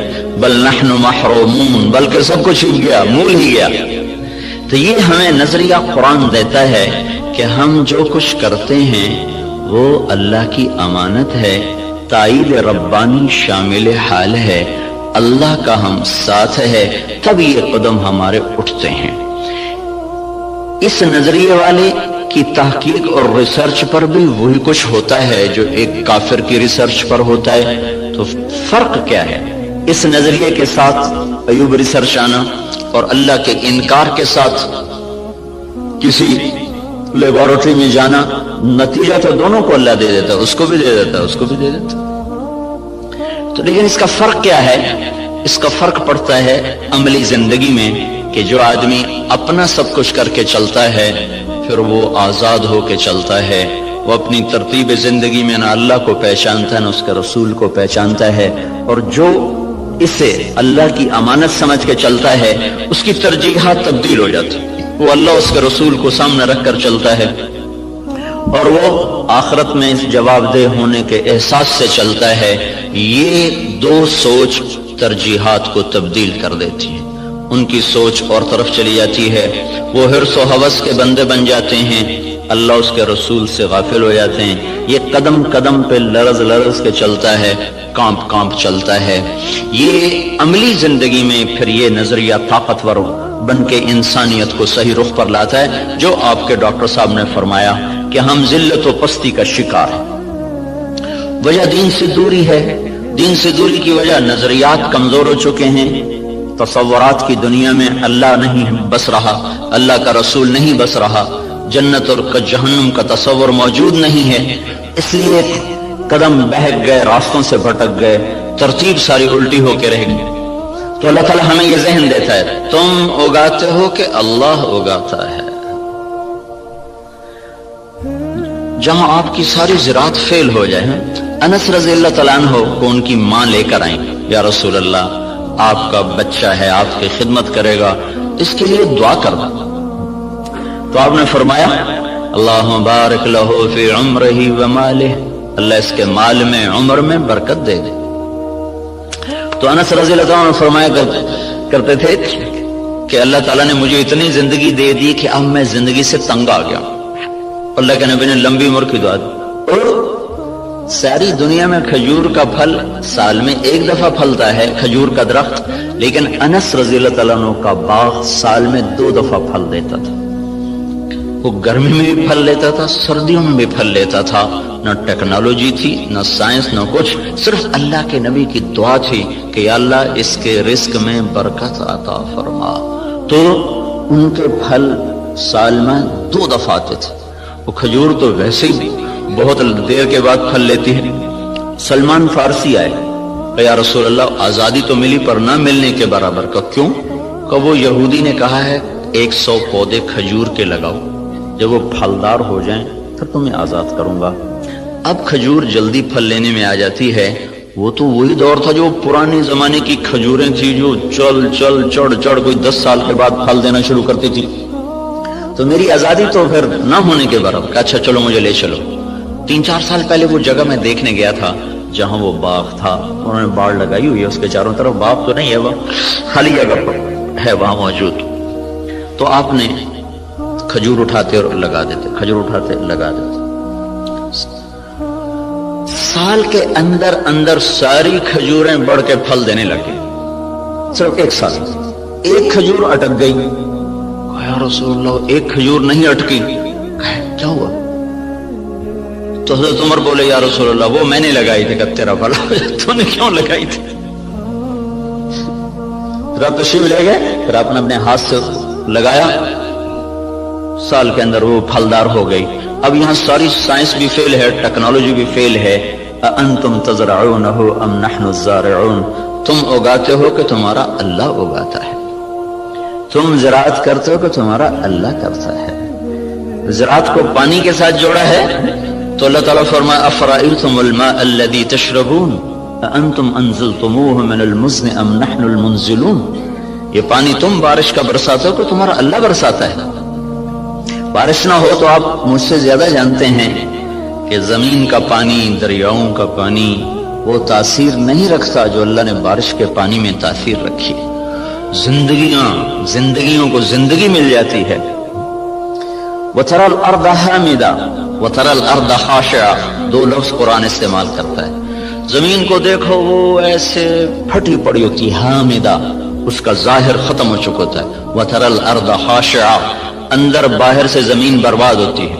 بل نحن محرومون، بلکہ سب کچھ ہی گیا، مول ہی گیا۔ تو یہ ہمیں نظریہ قرآن دیتا ہے کہ ہم جو کچھ کرتے ہیں وہ اللہ کی امانت ہے، تائید ربانی شامل حال ہے، اللہ کا ہم ساتھ ہے، تب یہ قدم ہمارے اٹھتے ہیں۔ اس نظریے والے کی تحقیق اور ریسرچ پر بھی وہی کچھ ہوتا ہے جو ایک کافر کی ریسرچ پر ہوتا ہے۔ تو فرق کیا ہے؟ اس نظریے کے ساتھ ایوب ریسرچ آنا اور اللہ کے انکار کے ساتھ کسی لیبارٹری میں جانا، نتیجہ تو دونوں کو اللہ دے دیتا ہے، اس کو بھی دے دیتا ہے، اس کو بھی دے دیتا ہے۔ تو لیکن اس کا فرق کیا ہے؟ اس کا فرق پڑتا ہے عملی زندگی میں کہ جو آدمی اپنا سب کچھ کر کے چلتا ہے پھر وہ آزاد ہو کے چلتا ہے، وہ اپنی ترتیب زندگی میں نہ اللہ کو پہچانتا ہے نہ اس کے رسول کو پہچانتا ہے، اور جو اسے اللہ کی امانت سمجھ کے چلتا ہے اس کی ترجیحات تبدیل ہو جاتی، وہ اللہ اس کے رسول کو سامنے رکھ کر چلتا ہے اور وہ آخرت میں اس جواب دہ ہونے کے احساس سے چلتا ہے۔ یہ دو سوچ ترجیحات کو تبدیل کر دیتی ہے، ان کی سوچ اور طرف چلی جاتی ہے، وہ حرص و ہوس کے بندے بن جاتے ہیں، اللہ اس کے رسول سے غافل ہو جاتے ہیں۔ یہ قدم قدم پہ لرز لرز کے چلتا ہے، کانپ کانپ چلتا ہے۔ یہ عملی زندگی میں پھر یہ نظریہ طاقتور بن کے انسانیت کو صحیح رخ پر لاتا ہے، جو آپ کے ڈاکٹر صاحب نے فرمایا کہ ہم ذلت و پستی کا شکار ہیں۔ وجہ دین سے دوری ہے، دین سے دوری کی وجہ نظریات کمزور ہو چکے ہیں، تصورات کی دنیا میں اللہ نہیں بس رہا، اللہ کا رسول نہیں بس رہا، جنت اور جہنم کا تصور موجود نہیں ہے، اس لیے قدم بہک گئے، راستوں سے بھٹک گئے، ترتیب ساری الٹی ہو کے رہ گئی۔ تو اللہ تعالیٰ ہمیں یہ ذہن دیتا ہے تم اگاتے ہو کہ اللہ اگاتا ہے۔ جہاں آپ کی ساری زراعت فیل ہو جائے، انس رضی اللہ تعالیٰ عنہ کو ان کی ماں لے کر آئیں، یا رسول اللہ آپ کا بچہ ہے، آپ کی خدمت کرے گا، اس کے لیے دعا کرنا۔ تو آپ نے فرمایا اللہم بارک لہو فی عمرہ و مالہ، اللہ اس کے مال میں عمر میں برکت دے دے۔ تو انس رضی اللہ تعالیٰ عنہ فرمایا کرتے تھے کہ اللہ تعالیٰ نے مجھے اتنی زندگی دے دی کہ اب میں زندگی سے تنگ آ گیا، اللہ کے نبی نے لمبی عمر کی دعا دی۔ ساری دنیا میں کھجور کا پھل سال میں ایک دفعہ پھلتا ہے، کھجور کا درخت، لیکن انس رضی اللہ تعالیٰ عنہ کا باغ سال میں 2 دفعہ پھل دیتا تھا۔ وہ گرمی میں بھی پھل لیتا تھا، سردیوں میں بھی پھل لیتا تھا، نہ ٹیکنالوجی تھی، نہ سائنس، نہ کچھ، صرف اللہ کے نبی کی دعا تھی کہ یا اللہ اس کے رزق میں برکت عطا فرما۔ تو ان کے پھل سال میں 2 دفعہ آتے تھے۔ وہ کھجور تو ویسے ہی بہت دیر کے بعد پھل لیتی ہے۔ سلمان فارسی آئے کہ یا رسول اللہ آزادی تو ملی پر نہ ملنے کے برابر کا، کیوں؟ کہ وہ یہودی نے کہا ہے 100 پودے کھجور کے لگاؤ، جب وہ پھلدار ہو جائیں پھر تمہیں آزاد کروں گا۔ اب کھجور جلدی پھل لینے میں آ جاتی ہے، وہ تو وہی دور تھا جو پرانے زمانے کی کھجوریں تھی جو چڑھ کوئی 10 سال کے بعد پھل دینا شروع کرتی تھی۔ تو میری آزادی تو پھر نہ ہونے کے برابر. اچھا چلو مجھے لے چلو. 3-4 سال پہلے وہ جگہ میں دیکھنے گیا تھا جہاں وہ باغ تھا. انہوں نے باڑ لگائی ہوئی ہے اس کے چاروں طرف. باغ تو نہیں ہے, وہ خالی جگہ پر ہے وہاں موجود. تو آپ نے کھجور اٹھاتے اور لگا دیتے, کھجور اٹھاتے لگا دیتے. سال کے اندر اندر ساری کھجوریں بڑھ کے پھل دینے لگے. صرف 1 سال. ایک کھجور اٹک گئی. یا رسول اللہ, ایک کھجور نہیں اٹکی. کیا ہوا؟ تو حضرت عمر بولے یا رسول اللہ وہ میں نے لگائی تھی. کہ تیرا بھلا تو نے کیوں لگائی تھی؟ پھر آپ تشریف لے گئے, پھر آپ نے اپنے ہاتھ سے لگایا, سال کے اندر وہ پھلدار ہو گئی. اب یہاں ساری سائنس بھی فیل ہے, ٹیکنالوجی بھی فیل ہے. انتم تزرعونہ ام نحن الزارعون, تم اگاتے ہو کہ تمہارا اللہ اگاتا ہے, تم زراعت کرتے ہو کہ تمہارا اللہ کرتا ہے. زراعت کو پانی کے ساتھ جوڑا ہے تو اللہ تعالیٰ فرمایا افرأیتم الماء الذی تشربون انتم انزلتموه من المزن ام نحن المنزلون. یہ پانی تم بارش کا برساتے ہو کہ تمہارا اللہ برساتا ہے. بارش نہ ہو تو آپ مجھ سے زیادہ جانتے ہیں کہ زمین کا پانی, دریاؤں کا پانی وہ تاثیر نہیں رکھتا جو اللہ نے بارش کے پانی میں تاثیر رکھی. زندگیوں کو زندگی مل جاتی ہے. وَتَرَى الْأَرْضَ حَامِدًا وَتَرَى الْأَرْضَ خَاشِعًا, 2 لفظ قرآن استعمال کرتا ہے. زمین کو دیکھو وہ ایسے پھٹی پڑی ہوتی ہے, حامدہ, اس کا ظاہر ختم ہو چکا ہوتا ہے. وَتَرَى الْأَرْضَ خَاشِعًا, اندر باہر سے زمین برباد ہوتی ہے.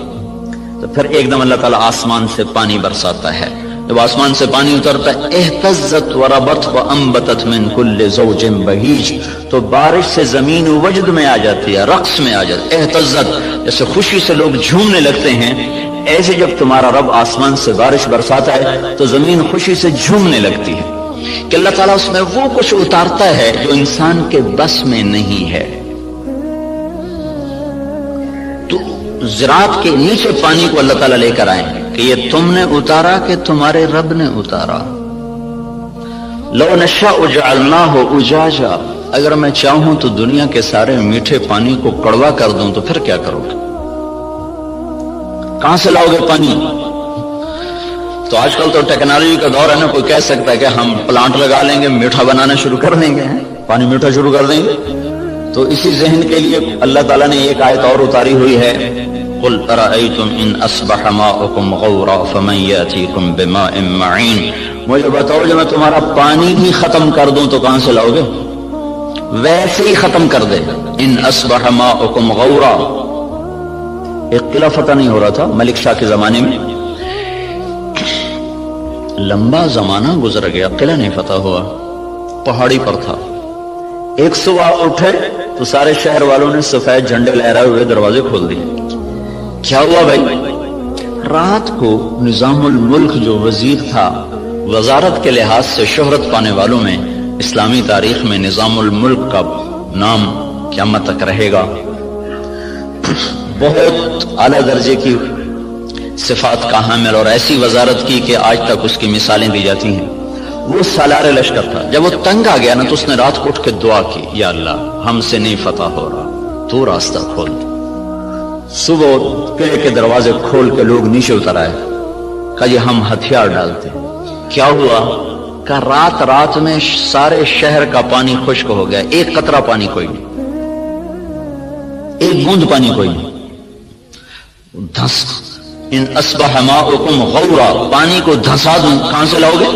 تو پھر ایک دم اللہ تعالیٰ آسمان سے پانی برساتا ہے. جب آسمان سے پانی اترتا ہے اہتزت وربت وانبتت من کل زوج بہیج, تو بارش سے زمین وجد میں آ جاتی ہے, رقص میں آ جاتی ہے. اہتزت جیسے خوشی سے لوگ جھومنے لگتے ہیں, ایسے جب تمہارا رب آسمان سے بارش برساتا ہے تو زمین خوشی سے جھومنے لگتی ہے کہ اللہ تعالیٰ اس میں وہ کچھ اتارتا ہے جو انسان کے بس میں نہیں ہے. تو زراعت کے نیچے پانی کو اللہ تعالیٰ لے کر آئیں کہ یہ تم نے اتارا کہ تمہارے رب نے اتارا. لو نشاء جعلناہ اجاجا, اگر میں چاہوں تو دنیا کے سارے میٹھے پانی کو کڑوا کر دوں تو پھر کیا کرو گے؟ کہاں سے لاؤ گے پانی؟ تو آج کل تو ٹیکنالوجی کا دور ہے نا, کوئی کہہ سکتا ہے کہ ہم پلانٹ لگا لیں گے, میٹھا بنانا شروع کر دیں گے, پانی میٹھا شروع کر دیں گے. تو اسی ذہن کے لیے اللہ تعالیٰ نے ایک آیت اور اتاری ہوئی ہے, قل ارأیتم ان اصبح ماؤکم غورا فمن یاتیکم بماء معین. مجھے بتاؤ جب میں تمہارا پانی ہی ختم کر دوں تو کہاں سے لاؤ گے؟ ویسے ہی ختم کر دے. ان اصبح ماؤکم غورا, ایک قلعہ فتح نہیں ہو رہا تھا ملک شاہ کے زمانے میں, لمبا زمانہ گزر گیا, قلعہ نہیں فتح ہوا, پہاڑی پر تھا. ایک صبح اٹھے تو سارے شہر والوں نے سفید جھنڈے لہرائے ہوئے دروازے کھول دیے. کیا ہوا بھائی؟ رات کو نظام الملک جو وزیر تھا, وزارت کے لحاظ سے شہرت پانے والوں میں اسلامی تاریخ میں نظام الملک کا نام قیامت تک رہے گا. بہت اعلیٰ درجے کی صفات کا حامل اور ایسی وزارت کی کہ آج تک اس کی مثالیں دی جاتی ہیں. وہ سالار لشکر تھا. جب وہ تنگ آ گیا نا تو اس نے رات کو اٹھ کے دعا کی, یا اللہ ہم سے نہیں فتح ہو رہا, تو راستہ کھول دے. صبح قلعے کے دروازے کھول کے لوگ نیچے اتر آئے, کہا یہ ہم ہتھیار ڈالتے. کیا ہوا؟ کہ رات رات میں سارے شہر کا پانی خشک ہو گیا, ایک قطرہ پانی کوئی نہیں, ایک بوند پانی کوئی نہیں. دھس ان اصبح ماؤکم غورا, پانی کو دھسا دوں, کہاں سے لاؤ گے؟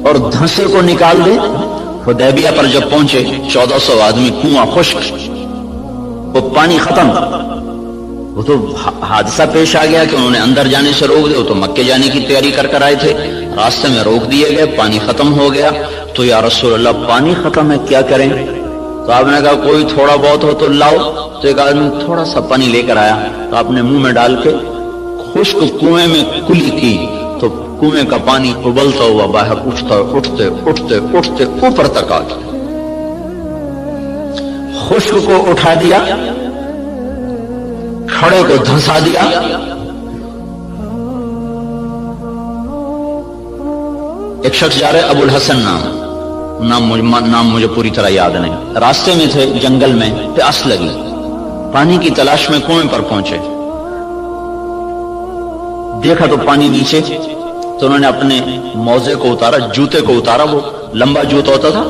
اور دھنسے کو نکال دیں. حدیبیہ پر جب پہنچے 1400 آدمی, کنواں خشک, وہ پانی ختم. وہ تو حادثہ پیش آ گیا کہ انہوں نے اندر جانے سے روک دیا. وہ تو مکے جانے کی تیاری کر آئے تھے, راستے میں روک دیے گئے, پانی ختم ہو گیا. تو یا رسول اللہ پانی ختم ہے, کیا کریں؟ تو آپ نے کہا کوئی تھوڑا بہت ہو تو لاؤ. تو ایک آدمی تھوڑا سا پانی لے کر آیا, تو آپ نے منہ میں ڈال کے خشک کنویں میں کلی کی, تو کنویں کا پانی ابلتا ہوا باہر اٹھتے اٹھتے اوپر تک آ گیا. خشک کو اٹھا دیا, کھڑے کو دھنسا دیا. ایک شخص جا رہے, ابو الحسن نام مجھے پوری طرح یاد نہیں, راستے میں تھے جنگل میں, پیاس لگی, پانی کی تلاش میں کنویں پر پہنچے، دیکھا تو پانی نیچے، تو انہوں نے اپنے موزے کو اتارا، جوتے کو اتارا، وہ لمبا جوتا ہوتا تھا،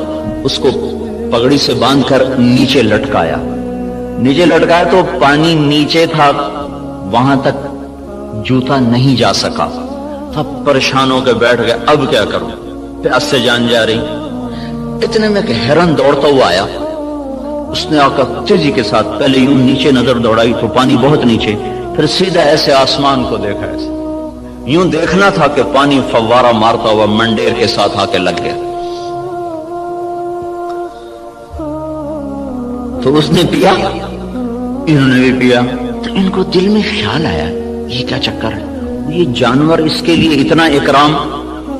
اس کو پگڑی سے باندھ کر نیچے لٹکایا تو پانی نیچے تھا، وہاں تک جوتا نہیں جا سکا، تب پریشان ہو کے بیٹھ گئے، اب کیا کروں، پیاس سے جان جا رہی۔ اتنے میں کہ ہرن دوڑتا ہوا آیا، اس نے آ کر تیزی کے ساتھ پہلے یوں نیچے نظر دوڑائی تو پانی بہت نیچے، پھر سیدھا ایسے آسمان کو دیکھا، ایسے یوں دیکھنا تھا کہ پانی فوارہ مارتا ہوا منڈیر کے ساتھ آ کے لگ گیا۔ تو اس نے پیا، انہوں نے بھی پیا، تو ان کو دل میں خیال آیا یہ کیا چکر ہے، یہ جانور اس کے لیے اتنا اکرام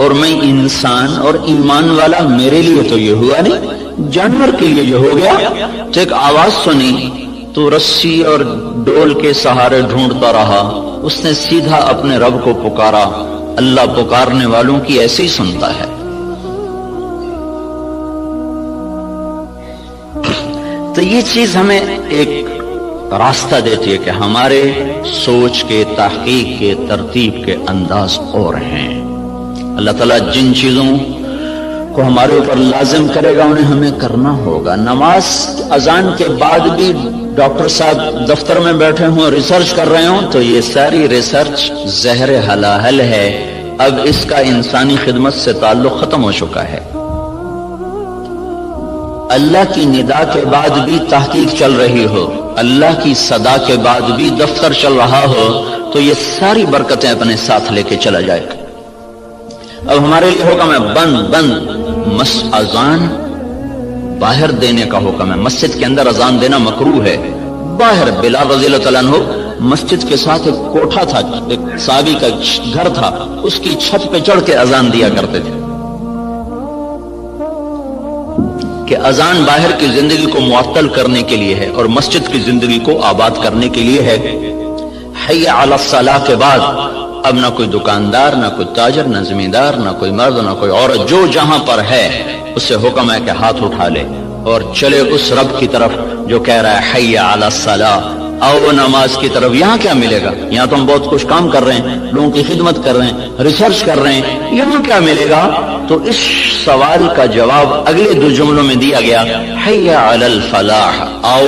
اور میں انسان اور ایمان والا، میرے لیے تو یہ ہوا نہیں، جانور کے لیے یہ ہو گیا۔ تو ایک آواز سنی تو رسی اور ڈول کے سہارے ڈھونڈتا رہا، اس نے سیدھا اپنے رب کو پکارا، اللہ پکارنے والوں کی ایسے ہی سنتا ہے۔ تو یہ چیز ہمیں ایک راستہ دیتی ہے کہ ہمارے سوچ کے، تحقیق کے، ترتیب کے انداز اور ہیں۔ اللہ تعالیٰ جن چیزوں کو ہمارے اوپر لازم کرے گا انہیں ہمیں کرنا ہوگا۔ نماز اذان کے بعد بھی ڈاکٹر صاحب دفتر میں بیٹھے ہوں، ریسرچ کر رہے ہوں، تو یہ ساری ریسرچ زہر حلاحل ہے، اب اس کا انسانی خدمت سے تعلق ختم ہو چکا ہے۔ اللہ کی ندا کے بعد بھی تحقیق چل رہی ہو، اللہ کی صدا کے بعد بھی دفتر چل رہا ہو، تو یہ ساری برکتیں اپنے ساتھ لے کے چلا جائے گا۔ اب ہمارے لیے حکم ہے بند اذان باہر دینے کا حکم ہے۔ مسجد کے اندر اذان دینا مکروہ ہے، باہر بلال رضی اللہ تعالیٰ عنہ مسجد کے ساتھ ایک کوٹھا تھا، ایک صحابی کا گھر تھا، اس کی چھت پہ چڑھ کے اذان دیا کرتے تھے کہ اذان باہر کی زندگی کو معطل کرنے کے لیے ہے اور مسجد کی زندگی کو آباد کرنے کے لیے ہے۔ حی علی الصلاۃ کے بعد اب نہ کوئی دکاندار، نہ کوئی تاجر، نہ زمیندار، نہ کوئی مرد، نہ کوئی عورت، جو جہاں پر ہے اسے حکم ہے کہ ہاتھ اٹھا لے اور چلے اس رب کی طرف جو کہہ رہا ہے حی علی الصلاۃ، آؤ نماز کی طرف۔ یہاں کیا ملے گا؟ یہاں تو ہم بہت کچھ کام کر رہے ہیں، لوگوں کی خدمت کر رہے ہیں، ریسرچ کر رہے ہیں، یہاں کیا ملے گا؟ تو اس سوال کا جواب اگلے دو جملوں میں دیا گیا، حی علی الفلاح، آؤ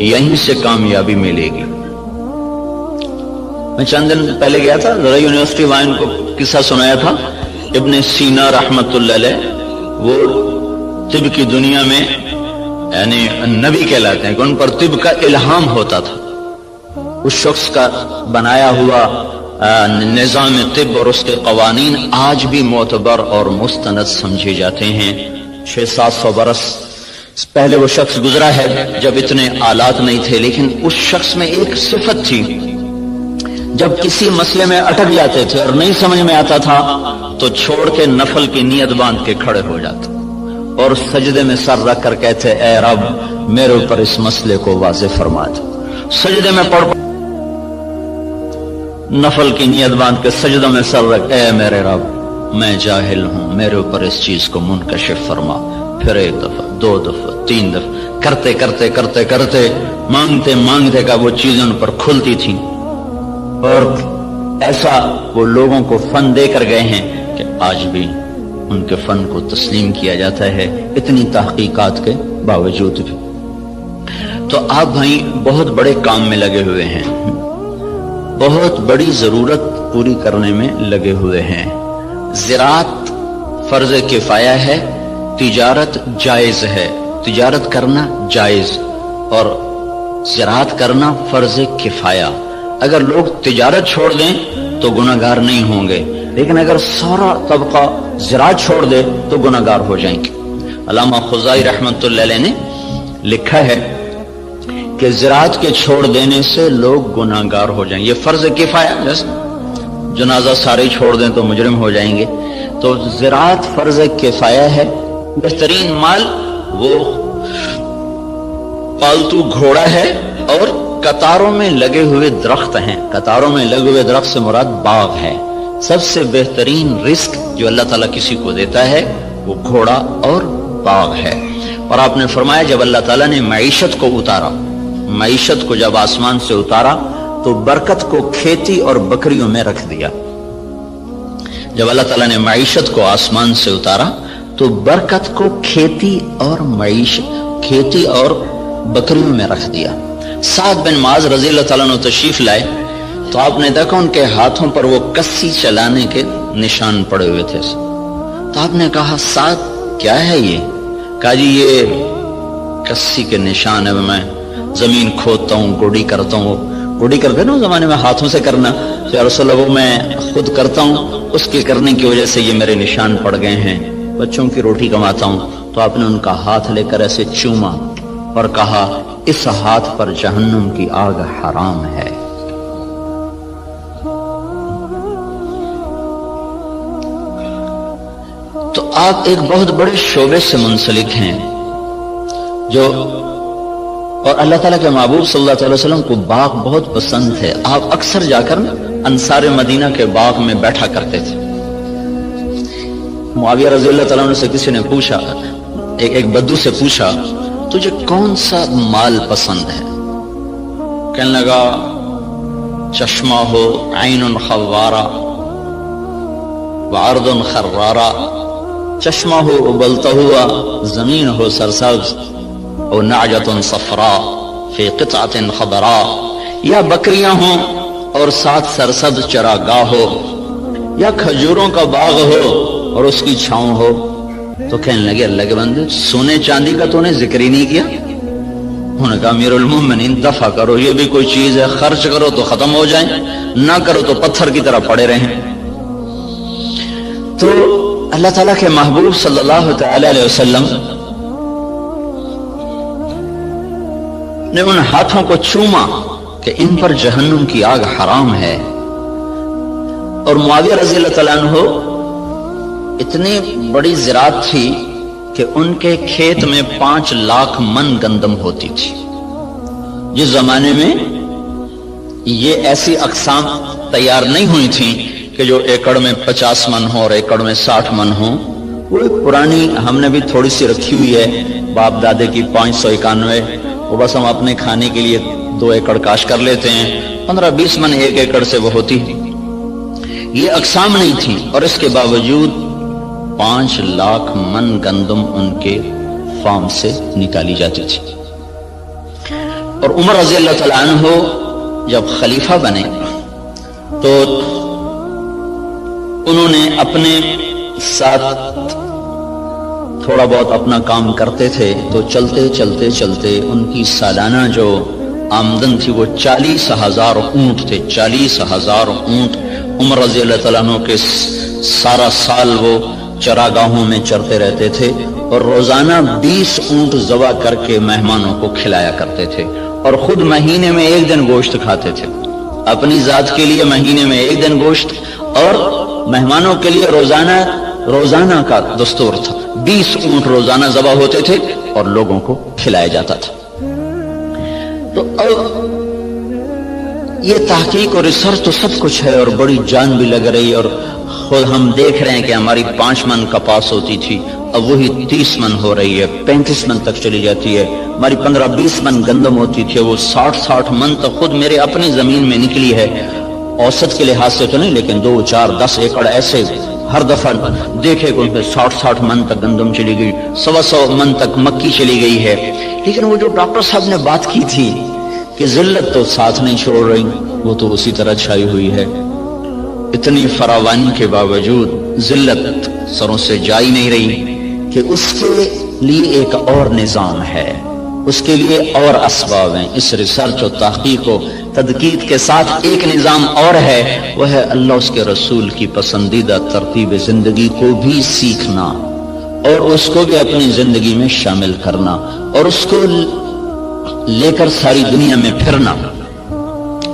یہیں سے کامیابی ملے گی۔ میں چند دن پہلے گیا تھا، ذرا یونیورسٹی وائن کو قصہ سنایا تھا، ابن سینا رحمت اللہ علیہ، وہ طب کی دنیا میں یعنی نبی کہلاتے ہیں کہ ان پر طب کا الہام ہوتا تھا۔ اس شخص کا بنایا ہوا نظام طب اور اس کے قوانین آج بھی معتبر اور مستند سمجھے جاتے ہیں۔ 600-700 برس پہلے وہ شخص گزرا ہے جب اتنے آلات نہیں تھے، لیکن اس شخص میں ایک صفت تھی، جب کسی مسئلے میں اٹک جاتے تھے اور نہیں سمجھ میں آتا تھا تو چھوڑ کے نفل کی نیت باندھ کے کھڑے ہو جاتے اور سجدے میں سر رکھ کر کہتے اے رب میرے اوپر اس مسئلے کو واضح فرما دے۔ سجدے میں پڑھ نفل کی نیت باندھ کے سجدوں میں سر رکھ، اے میرے رب میں جاہل ہوں، میرے اوپر اس چیز کو منکشف فرما۔ پھر ایک دفعہ، 2 دفعہ، 3 دفعہ کرتے کرتے کرتے کرتے مانگتے مانگتے کا وہ چیزیں ان پر کھلتی تھیں، اور ایسا وہ لوگوں کو فن دے کر گئے ہیں کہ آج بھی ان کے فن کو تسلیم کیا جاتا ہے، اتنی تحقیقات کے باوجود بھی۔ تو آپ بھائی بہت بڑے کام میں لگے ہوئے ہیں، بہت بڑی ضرورت پوری کرنے میں لگے ہوئے ہیں۔ زراعت فرض کفایہ ہے، تجارت جائز ہے، تجارت کرنا جائز اور زراعت کرنا فرض کفایہ۔ اگر لوگ تجارت چھوڑ دیں تو گناہگار نہیں ہوں گے، لیکن اگر سارا طبقہ زراعت چھوڑ دے تو گناہگار ہو جائیں گے۔ علامہ خزائی رحمت اللہ علیہ نے لکھا ہے کہ زراعت کے چھوڑ دینے سے لوگ گناہگار ہو جائیں گے، یہ فرض کفایہ، جیسے جنازہ سارے چھوڑ دیں تو مجرم ہو جائیں گے، تو زراعت فرض کفایہ ہے۔ بہترین مال وہ پالتو گھوڑا ہے اور قطاروں میں لگے ہوئے درخت ہیں۔ قطاروں میں لگے ہوئے درخت سے مراد باغ ہے۔ سب سے بہترین رزق جو اللہ تعالیٰ کسی کو دیتا ہے وہ گھوڑا اور باغ ہے۔ اور آپ نے فرمایا جب اللہ تعالیٰ نے معیشت کو اتارا، معیشت کو جب آسمان سے اتارا تو برکت کو کھیتی اور بکریوں میں رکھ دیا. جب اللہ تعالیٰ نے معیشت کو آسمان سے اتارا تو برکت کو کھیتی اور بکریوں میں رکھ دیا. سعد بن معاذ رضی اللہ تعالیٰ عنہ تشریف لائے تو آپ نے دیکھا ان کے ہاتھوں پر وہ کسی چلانے کے نشان پڑے ہوئے تھے. تو آپ نے کہا سعد کیا ہے یہ؟ کہا جی یہ کسی کے نشان ہے، میں زمین کھودتا ہوں، گوڑی کرتا ہوں. گوڑی کرتے نا زمانے میں ہاتھوں سے کرنا، تو یا رسول اللہ وہ میں خود کرتا ہوں، اس کے کرنے کی وجہ سے یہ میرے نشان پڑ گئے ہیں، بچوں کی روٹی کماتا ہوں. تو آپ نے ان کا ہاتھ لے کر ایسے چوما اور کہا اس ہاتھ پر جہنم کی آگ حرام ہے. تو آپ ایک بہت بڑے شعبے سے منسلک ہیں جو، اور اللہ تعالیٰ کے محبوب صلی اللہ علیہ وسلم کو باغ بہت پسند ہے. آپ اکثر جا کر انصار مدینہ کے باغ میں بیٹھا کرتے تھے. معاویہ رضی اللہ تعالیٰ عنہ سے کسی نے پوچھا، ایک بدو سے پوچھا تجھے کون سا مال پسند ہے؟ کہنے لگا چشمہ ہو عین خوارہ وعرض خرارہ، چشمہ ہو ابلتا ہوا، زمین ہو سرسبز، او نعجۃ صفراء فی قطعۃ خضراء، یا بکریاں ہوں اور ساتھ سرسبز چراگاہ ہو، یا کھجوروں کا باغ ہو اور اس کی چھاؤں ہو. تو کہنے لگے اللہ کے بندے سونے چاندی کا تو نے ذکر ہی نہیں کیا. انہوں نے کہا امیر المومنین دفع کرو، یہ بھی کوئی چیز ہے، خرچ کرو تو ختم ہو جائیں، نہ کرو تو پتھر کی طرح پڑے رہیں. تو اللہ تعالیٰ کے محبوب صلی اللہ تعالی علیہ وسلم نے ان ہاتھوں کو چوما کہ ان پر جہنم کی آگ حرام ہے. اور معاویہ رضی اللہ تعالیٰ عنہ اتنی بڑی زراعت تھی کہ ان کے کھیت میں 5 لاکھ من گندم ہوتی تھی. جس زمانے میں یہ ایسی اقسام تیار نہیں ہوئی تھیں کہ جو ایکڑ میں 50 من ہو اور ایکڑ میں 60 من ہو. وہ ایک پرانی ہم نے بھی تھوڑی سی رکھی ہوئی ہے باپ دادے کی 591، وہ بس ہم اپنے کھانے کے لیے 2 ایکڑ کاش کر لیتے ہیں، 15-20 من ایک ایکڑ سے وہ ہوتی. یہ اقسام نہیں تھی اور اس کے باوجود 5 لاکھ من گندم ان کے فارم سے نکالی جاتی تھی. اور عمر رضی اللہ تعالیٰ عنہ جب خلیفہ بنے تو انہوں نے اپنے ساتھ تھوڑا بہت اپنا کام کرتے تھے، تو چلتے چلتے چلتے ان کی سالانہ جو آمدن تھی وہ 40,000 اونٹ تھے. 40,000 اونٹ عمر رضی اللہ تعالیٰ عنہ کے سارا سال وہ چراگاہوں میں چرتے رہتے تھے اور روزانہ 20 اونٹ ذبح کر کے مہمانوں کو کھلایا کرتے تھے. اور خود مہینے میں 1 دن گوشت کھاتے تھے، اپنی ذات کے لیے مہینے میں 1 دن گوشت، اور مہمانوں کے لیے روزانہ کا دستور تھا. 20 اونٹ روزانہ ذبح ہوتے تھے اور لوگوں کو کھلایا جاتا تھا. تو یہ تحقیق اور ریسرچ تو سب کچھ ہے اور بڑی جان بھی لگ رہی، اور خود ہم دیکھ رہے ہیں کہ ہماری 5 من کپاس ہوتی تھی، اب وہی 30 من ہو رہی ہے، 35 من تک چلی جاتی ہے. ہماری 15-20 من گندم ہوتی تھی، وہ 60 من تک خود میرے اپنی زمین میں نکلی ہے. اوسط کے لحاظ سے تو نہیں، لیکن 2, 4, 10 ایکڑ ایسے ہر دفعہ دیکھے کہ ان پہ 60 من تک گندم چلی گئی، 100 من تک مکی چلی گئی ہے. لیکن وہ جو ڈاکٹر صاحب نے بات کی تھی کہ ذلت تو ساتھ نہیں چھوڑ رہی، وہ تو اسی طرح چھائی ہوئی ہے. اتنی فراوانی کے باوجود ذلت سروں سے جا ہی نہیں رہی کہ اس کے لیے ایک اور نظام ہے، اس کے لیے اور اسباب ہیں. اس ریسرچ و تحقیق و تدقیق کے ساتھ ایک نظام اور ہے، وہ ہے اللہ اس کے رسول کی پسندیدہ ترتیب زندگی کو بھی سیکھنا اور اس کو بھی اپنی زندگی میں شامل کرنا اور اس کو لے کر ساری دنیا میں پھرنا.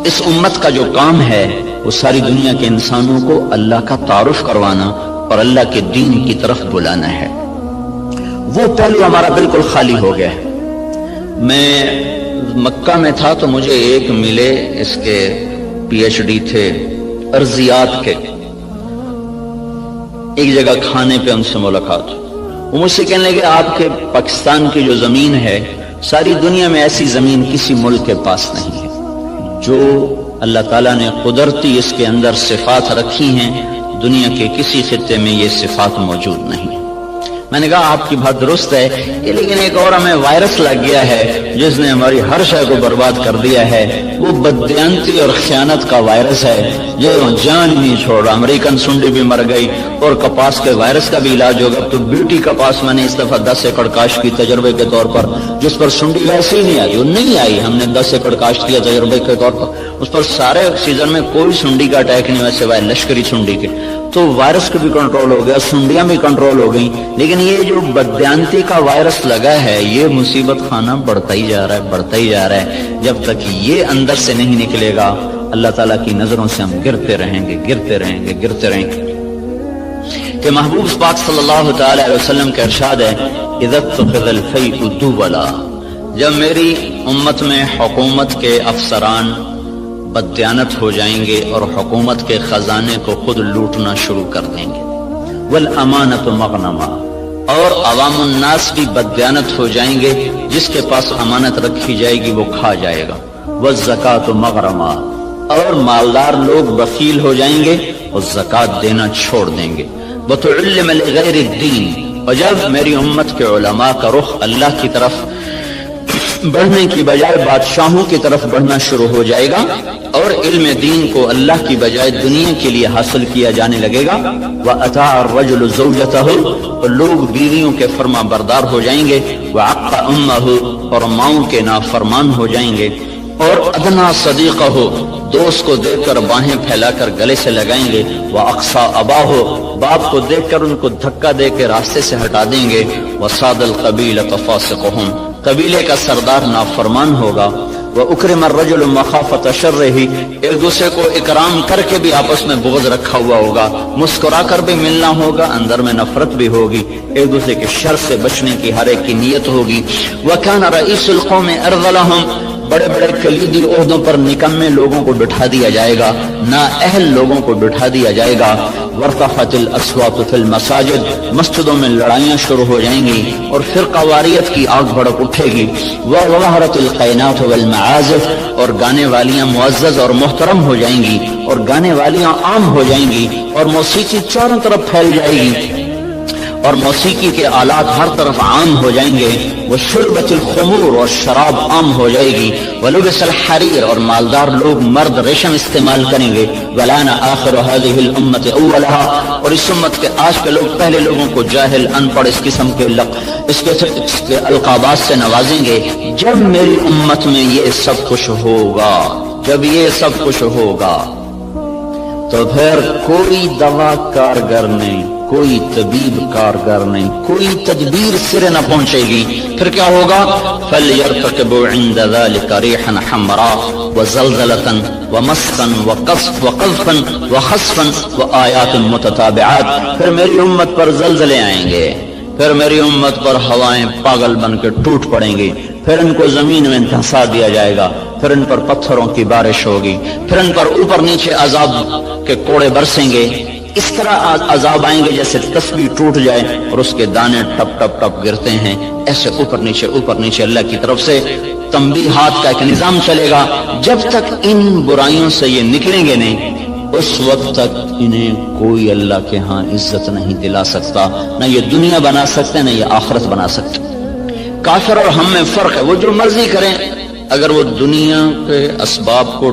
اس امت کا جو کام ہے وہ ساری دنیا کے انسانوں کو اللہ کا تعارف کروانا اور اللہ کے دین کی طرف بلانا ہے. وہ پہلو ہمارا بالکل خالی ہو گیا ہے. میں مکہ میں تھا تو مجھے ایک ملے، اس کے PhD تھے ارضیات کے. ایک جگہ کھانے پہ ان سے ملاقات، وہ مجھ سے کہنے لگے آپ کے پاکستان کی جو زمین ہے ساری دنیا میں ایسی زمین کسی ملک کے پاس نہیں ہے جو اللہ تعالیٰ نے قدرتی اس کے اندر صفات رکھی ہیں، دنیا کے کسی خطے میں یہ صفات موجود نہیں۔ میں نے کہا آپ کی بات درست ہے، لیکن ایک اور ہمیں وائرس لگ گیا ہے جس نے ہماری ہر شے کو برباد کر دیا ہے، وہ بددیانتی اور خیانت کا وائرس ہے جو جان نہیں چھوڑ رہا۔ امریکن سنڈی بھی مر گئی اور کپاس کے وائرس کا بھی علاج ہوگا۔ تو بیوٹی کپاس میں نے اس دفعہ 10 ایکڑ کاشت کی تجربے کے طور پر، جس پر سنڈی ویسے ہی نہیں آئی، وہ نہیں آئی، ہم نے 10 ایکڑ کاشت کیا تجربے کے طور پر، اس پر سارے سیزن میں کوئی سنڈی کا اٹیک نہیں ہوا سوائے لشکری سنڈی کے۔ تو وائرس کو بھی کنٹرول ہو گیا، سنڈیاں بھی کنٹرول ہو گئیں، لیکن یہ جو بددیانتی کا وائرس لگا ہے یہ مصیبت خانہ بڑھتا ہی جا رہا ہے، بڑھتا ہی جا رہا ہے۔ جب تک یہ اندر سے نہیں نکلے گا اللہ تعالیٰ کی نظروں سے ہم گرتے رہیں گے، گرتے رہیں گے، گرتے رہیں گے۔ کہ محبوب پاک صلی اللہ تعالی علیہ وسلم کا ارشاد ہے اذا اتخذ الفیء دولا، جب میری امت میں حکومت کے افسران بددیانت ہو جائیں گے اور حکومت کے خزانے کو خود لوٹنا شروع کر دیں گے، والامانۃ مغنما، اور عوام الناس بھی بددیانت ہو جائیں گے، جس کے پاس امانت رکھی جائے گی وہ کھا جائے گا، والزکاۃ مغرما، اور مالدار لوگ بخیل ہو جائیں گے اور زکوٰۃ دینا چھوڑ دیں گے، وتعلم لغیر الدین، اور جب میری امت کے علماء کا رخ اللہ کی طرف بڑھنے کی بجائے بادشاہوں کی طرف بڑھنا شروع ہو جائے گا اور علم دین کو اللہ کی بجائے دنیا کے لیے حاصل کیا جانے لگے گا، وَأَطَاعَ الرَّجُلُ زَوْجَتَهُ، اور لوگ بیویوں کے فرما بردار ہو جائیں گے، وَعَقَّ أُمَّهُ، اور ماؤں کے نافرمان ہو جائیں گے، اور ادنا صدیقہ، دوست کو دیکھ کر باہیں پھیلا کر گلے سے لگائیں گے، وَأَقْصَى أَبَاهُ، باپ کو دیکھ کر ان کو دھکا دے کے راستے سے ہٹا دیں گے، وَصَادَ الْقَبِيلَةَ فَاسِقُهُمْ، قبیلے کا سردار نافرمان ہوگا، وَأُكْرِمَ الرَّجُلُ مَخَافَةَ شَرِّهِ، ایک دوسرے کو اکرام کر کے بھی آپس میں بغض رکھا ہوا ہوگا، مسکرا کر بھی ملنا ہوگا، اندر میں نفرت بھی ہوگی، ایک دوسرے کے شر سے بچنے کی ہر ایک کی نیت ہوگی، وَكَانَ رَئِيسُ الْقَوْمِ أَرْذَلَهُمْ، بڑے بڑے کلیدی عہدوں پر نکمے لوگوں کو بٹھا دیا جائے گا، نااہل لوگوں کو بٹھا دیا جائے گا، وارتفعت الاصوات فی المساجد، مسجدوں میں لڑائیاں شروع ہو جائیں گی اور فرقہ واریت کی آگ بھڑک اٹھے گی، وظہرت القینات والمعازف، اور گانے والیاں معزز اور محترم ہو جائیں گی اور گانے والیاں عام ہو جائیں گی، اور موسیقی چاروں طرف پھیل جائے گی اور موسیقی کے آلات ہر طرف عام ہو جائیں گے، وشربت الخمور، اور شراب عام ہو جائے گی، ولبس الحریر، اور مالدار لوگ مرد ریشم استعمال کریں گے، ولان آخر هذه الامت اولها، اور اس امت کے آج کے لوگ پہلے لوگوں کو جاہل، ان پڑھ، اس قسم کے القابات سے نوازیں گے۔ جب میری امت میں یہ سب کچھ ہوگا، جب یہ سب کچھ ہوگا تو پھر کوئی دوا کارگر نہیں، کوئی طبیب کارگر نہیں، کوئی تدبیر سرے نہ پہنچے گی۔ پھر کیا ہوگا؟ فَلْيَرْتَقِبُوا عِنْدَ ذَلِكَ رِيحًا حَمْرَاء وَزَلْزَلَةً وَمَسْخًا وَقَذْفًا وَخَسْفًا وَآيَاتٍ مُتَتَابِعَاتٍ، پھر میری امت پر زلزلے آئیں گے، پھر میری امت پر ہوائیں پاگل بن کے ٹوٹ پڑیں گی، پھر ان کو زمین میں دھسا دیا جائے گا، پھر ان پر پتھروں کی بارش ہوگی، پھر ان پر اوپر نیچے عذاب کے کوڑے برسیں گے، اس طرح عذاب آئیں گے جیسے تسبیح ٹوٹ جائے اور اس کے دانے ٹپ ٹپ ٹپ گرتے ہیں، ایسے اوپر نیچے اللہ کی طرف سے تنبیہات کا ایک نظام چلے گا۔ جب تک ان برائیوں سے یہ نکلیں گے نہیں، اس وقت تک انہیں کوئی اللہ کے ہاں عزت نہیں دلا سکتا، نہ یہ دنیا بنا سکتے نہ یہ آخرت بنا سکتے۔ کافر اور ہم میں فرق ہے، وہ جو مرضی کریں، اگر وہ دنیا کے اسباب کو